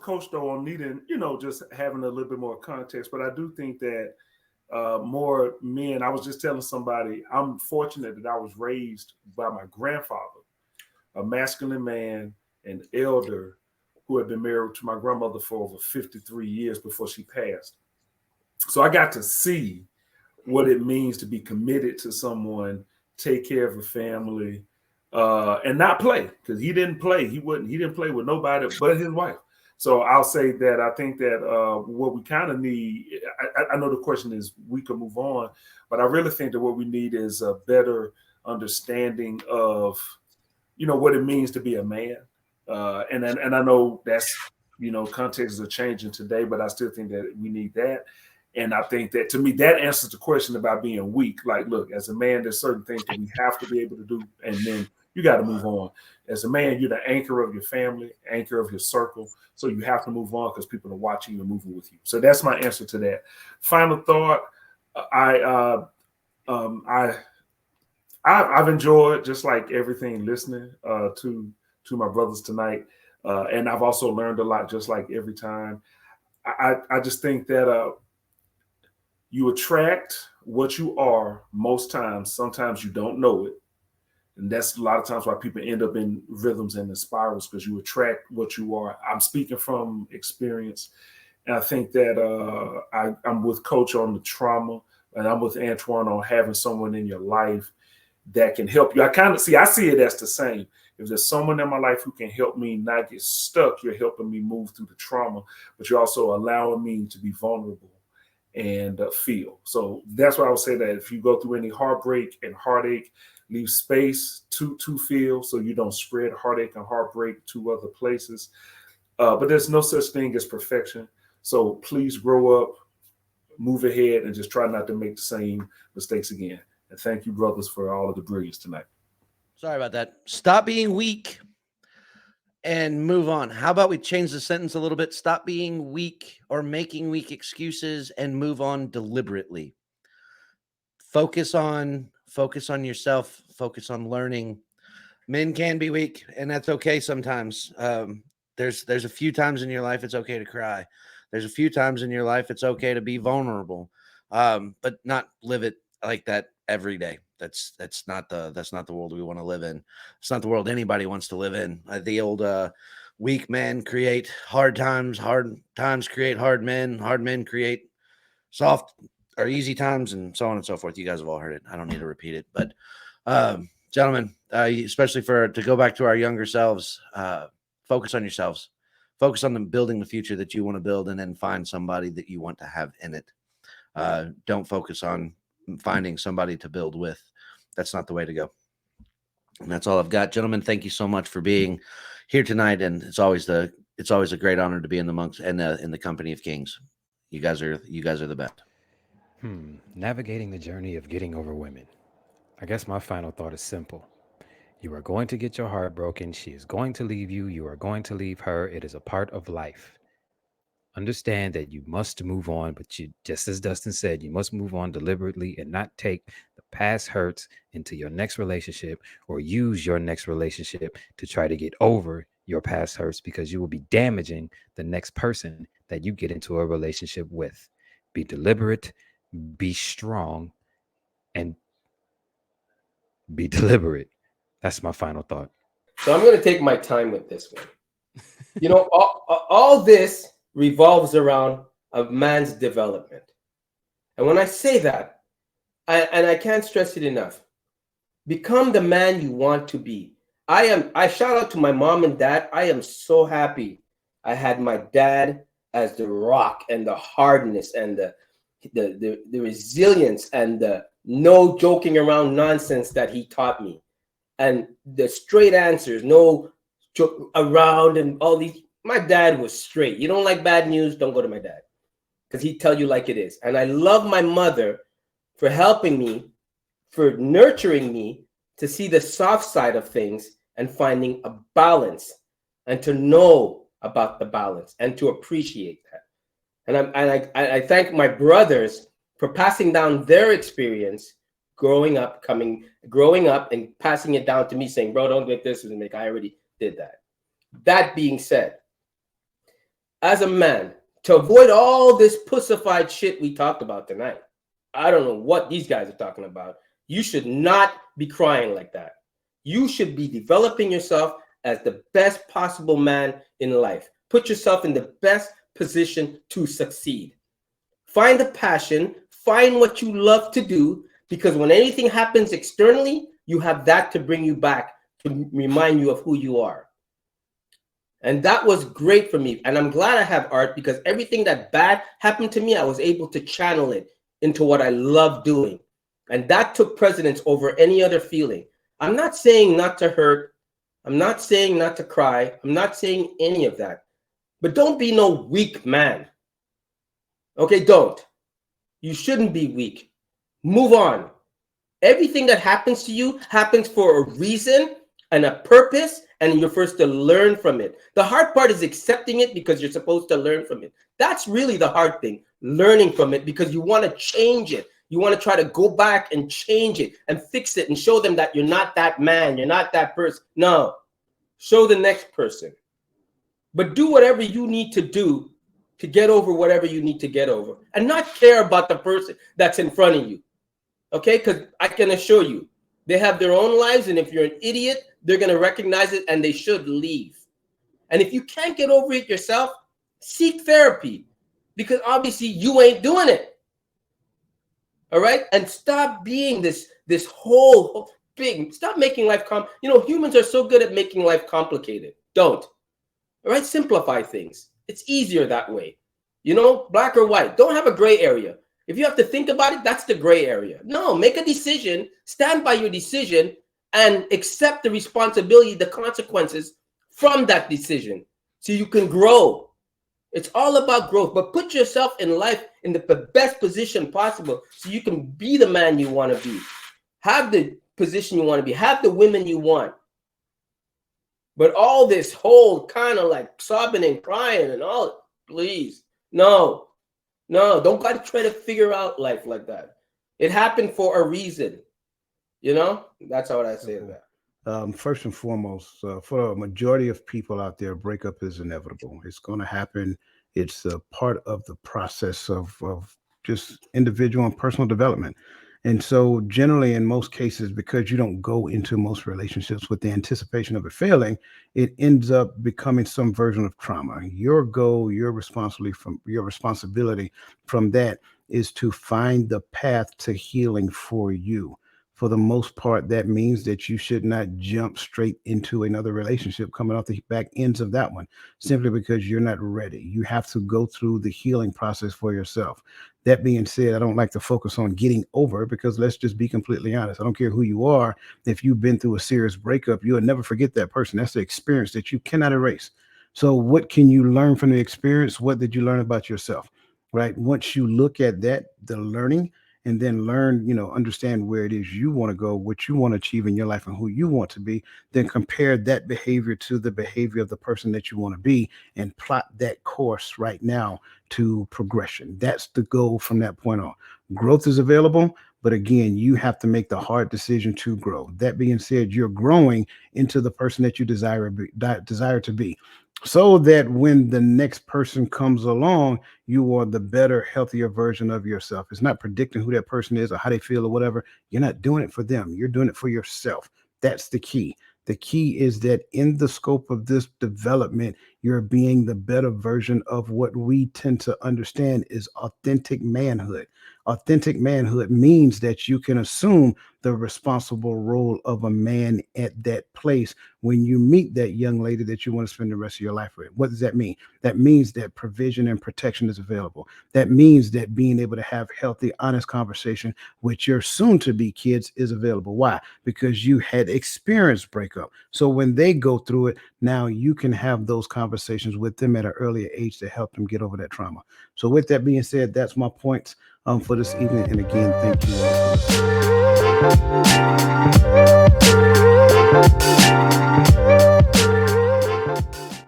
Coach though on needing, just having a little bit more context. But I do think that more men. I was just telling somebody I'm fortunate that I was raised by my grandfather, a masculine man, an elder who had been married to my grandmother for over 53 years before she passed. So I got to see what it means to be committed to someone, take care of a family, and not play, because he didn't play. He didn't play with nobody but his wife. So I'll say that I think that what we kind of need, I know the question is we could move on, but I really think that what we need is a better understanding of, what it means to be a man. And I know that's, contexts are changing today, but I still think that we need that. And I think that, to me, that answers the question about being weak. Like, look, as a man, there's certain things that we have to be able to do, and then you got to move on. As a man, you're the anchor of your family, anchor of your circle. So you have to move on because people are watching you and moving with you. So that's my answer to that. Final thought: I've enjoyed, just like everything, listening to my brothers tonight, and I've also learned a lot, just like every time. I just think that you attract what you are most times. Sometimes you don't know it. And that's a lot of times why people end up in rhythms and in spirals, because you attract what you are. I'm speaking from experience. And I think that I'm with Coach on the trauma, and I'm with Antoine on having someone in your life that can help you. I see it as the same. If there's someone in my life who can help me not get stuck, you're helping me move through the trauma, but you're also allowing me to be vulnerable and feel. So that's why I would say that if you go through any heartbreak and heartache, leave space to feel, so you don't spread heartache and heartbreak to other places. But there's no such thing as perfection. So please grow up, move ahead, and just try not to make the same mistakes again. And thank you, brothers, for all of the brilliance tonight. Sorry about that. Stop being weak and move on. How about we change the sentence a little bit? Stop being weak or making weak excuses and move on deliberately. Focus on yourself. Focus on learning. Men can be weak, and that's okay sometimes. There's a few times in your life it's okay to cry. There's a few times in your life it's okay to be vulnerable, but not live it like that every day. That's not the world we want to live in. It's not the world anybody wants to live in. The old weak men create hard times create hard men create soft or easy times, and so on and so forth. You guys have all heard it. I don't need to repeat it, but gentlemen, especially to go back to our younger selves, focus on yourselves, focus on building the future that you want to build, and then find somebody that you want to have in it. Don't focus on finding somebody to build with. That's not the way to go. And that's all I've got. Gentlemen, thank you so much for being here tonight. And it's always a great honor to be in the company of kings. You guys are the best. Navigating the journey of getting over women. I guess my final thought is simple. You are going to get your heart broken. She is going to leave you. You are going to leave her. It is a part of life. Understand that you must move on, but just as Dustin said, you must move on deliberately and not take the past hurts into your next relationship or use your next relationship to try to get over your past hurts, because you will be damaging the next person that you get into a relationship with. Be deliberate, be strong, and be deliberate. That's my final thought. So I'm going to take my time with this one. All this revolves around a man's development. And when I say that, I can't stress it enough, become the man you want to be. I shout out to my mom and dad. I am so happy I had my dad as the rock and the hardness and the resilience and the no joking around nonsense that he taught me. And the straight answers, no joke around and all these. My dad was straight. You don't like bad news, don't go to my dad, because he'd tell you like it is. And I love my mother for helping me, for nurturing me to see the soft side of things and finding a balance and to know about the balance and to appreciate that. And I thank my brothers for passing down their experience growing up and passing it down to me, saying, bro, don't get this and make, I already did that. That being said, as a man, to avoid all this pussified shit we talked about tonight. I don't know what these guys are talking about. You should not be crying like that. You should be developing yourself as the best possible man in life. Put yourself in the best position to succeed. Find the passion, find what you love to do, because when anything happens externally, you have that to bring you back, to remind you of who you are. And that was great for me. And I'm glad I have art, because everything that bad happened to me, I was able to channel it into what I love doing. And that took precedence over any other feeling. I'm not saying not to hurt. I'm not saying not to cry. I'm not saying any of that. But don't be no weak man. Okay, don't. You shouldn't be weak. Move on. Everything that happens to you happens for a reason and a purpose, and you're first to learn from it. The hard part is accepting it, because you're supposed to learn from it. That's really the hard thing, learning from it, because you want to change it. You want to try to go back and change it and fix it and show them that you're not that man, you're not that person. No, show the next person. But do whatever you need to do to get over whatever you need to get over, and not care about the person that's in front of you. Okay? Because I can assure you, they have their own lives, and if you're an idiot, they're going to recognize it, and they should leave. And if you can't get over it yourself, seek therapy, because obviously you ain't doing it. All right? And stop being this whole big, stop making life humans are so good at making life complicated. Don't. All right? Simplify things. It's easier that way. Black or white. Don't have a gray area. If you have to think about it, that's the gray area. No, make a decision, stand by your decision, and accept the responsibility, the consequences from that decision, so you can grow. It's all about growth, but put yourself in life in the best position possible, so you can be the man you want to be, have the position you want to be, have the women you want. But all this whole kind of like sobbing and crying and all, please, no, don't got to try to figure out life like that. It happened for a reason. That's how I say that. First and foremost, for a majority of people out there, breakup is inevitable. It's going to happen. It's a part of the process of just individual and personal development. And so generally, in most cases, because you don't go into most relationships with the anticipation of it failing, it ends up becoming some version of trauma. Your goal, your responsibility from that is to find the path to healing for you. For the most part, that means that you should not jump straight into another relationship coming off the back ends of that one, simply because you're not ready. You have to go through the healing process for yourself. That being said, I don't like to focus on getting over it, because let's just be completely honest. I don't care who you are. If you've been through a serious breakup, you'll never forget that person. That's the experience that you cannot erase. So what can you learn from the experience? What did you learn about yourself? Right? Once you look at that, the learning, and then learn, understand where it is you want to go, what you want to achieve in your life, and who you want to be, then compare that behavior to the behavior of the person that you want to be, and plot that course right now to progression. That's the goal from that point on. Growth is available, but again, you have to make the hard decision to grow. That being said, you're growing into the person that you desire to be. So that when the next person comes along, you are the better, healthier version of yourself. It's not predicting who that person is or how they feel or whatever. You're not doing it for them. You're doing it for yourself. That's the key. The key is that in the scope of this development, you're being the better version of what we tend to understand is authentic manhood. Authentic manhood means that you can assume the responsible role of a man at that place when you meet that young lady that you want to spend the rest of your life with. What does that mean? That means that provision and protection is available. That means that being able to have healthy, honest conversation with your soon-to-be kids is available. Why? Because you had experienced breakup. So when they go through it, now you can have those conversations with them at an earlier age to help them get over that trauma. So with that being said, that's my points for this evening. And again, thank you all for listening.